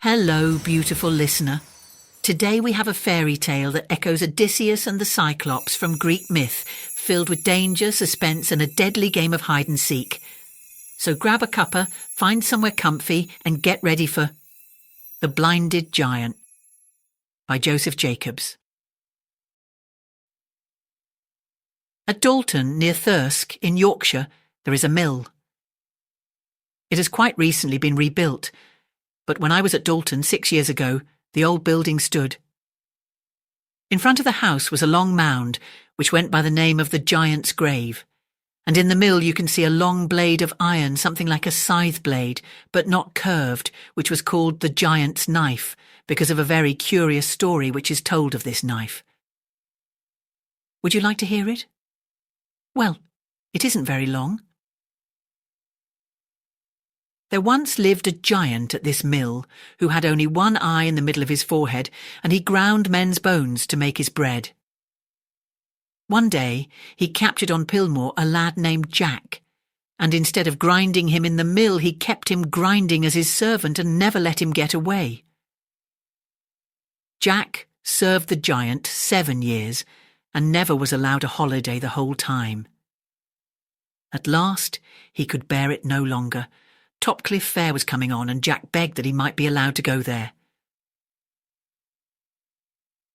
Hello, beautiful listener. Today we have a fairy tale that echoes Odysseus and the Cyclops from Greek myth, filled with danger, suspense and a deadly game of hide and seek. So grab a cuppa, find somewhere comfy and get ready for The Blinded Giant by Joseph Jacobs. At Dalton, near Thirsk, in Yorkshire, there is a mill. It has quite recently been rebuilt, but when I was at Dalton 6 years ago, the old building stood. In front of the house was a long mound, which went by the name of the Giant's Grave, and in the mill you can see a long blade of iron, something like a scythe blade, but not curved, which was called the Giant's Knife, because of a very curious story which is told of this knife. Would you like to hear it? Well, it isn't very long. There once lived a giant at this mill who had only one eye in the middle of his forehead, and he ground men's bones to make his bread. One day he captured on Pillmore a lad named Jack, and instead of grinding him in the mill, he kept him grinding as his servant and never let him get away. Jack served the giant 7 years and never was allowed a holiday the whole time. At last he could bear it no longer. Topcliffe Fair was coming on, and Jack begged that he might be allowed to go there.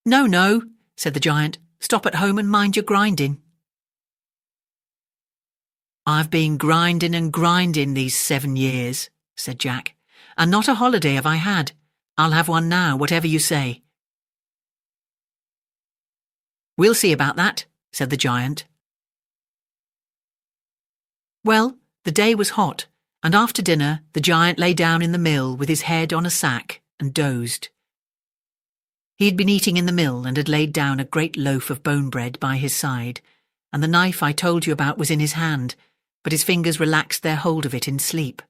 "No, no," said the giant. "Stop at home and mind your grinding." "I've been grinding and grinding these 7 years," said Jack, "and not a holiday have I had. I'll have one now, whatever you say." "We'll see about that," said the giant. Well, the day was hot, and after dinner the giant lay down in the mill with his head on a sack and dozed. He had been eating in the mill and had laid down a great loaf of bone bread by his side, and the knife I told you about was in his hand, but his fingers relaxed their hold of it in sleep.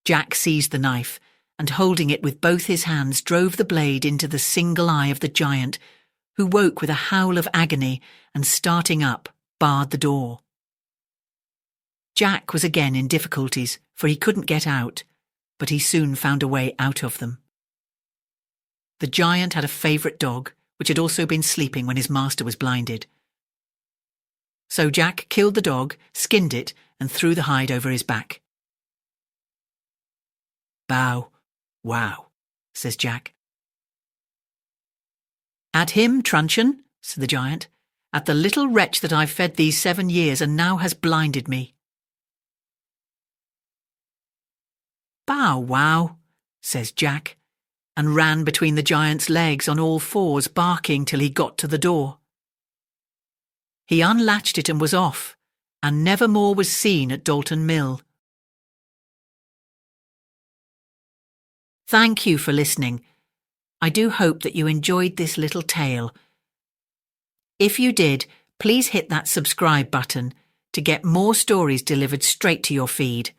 Jack seized the knife, and holding it with both his hands drove the blade into the single eye of the giant, who woke with a howl of agony and, starting up, barred the door. Jack was again in difficulties, for he couldn't get out, but he soon found a way out of them. The giant had a favourite dog, which had also been sleeping when his master was blinded. So Jack killed the dog, skinned it, and threw the hide over his back. "Bow, wow," says Jack. "At him, truncheon," said the giant, "at the little wretch that I've fed these 7 years and now has blinded me." "Bow wow," says Jack, and ran between the giant's legs on all fours, barking till he got to the door. He unlatched it and was off, and never more was seen at Dalton Mill. Thank you for listening. I do hope that you enjoyed this little tale. If you did, please hit that subscribe button to get more stories delivered straight to your feed.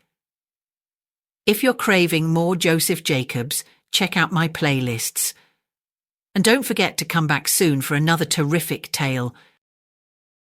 If you're craving more Joseph Jacobs, check out my playlists. And don't forget to come back soon for another terrific tale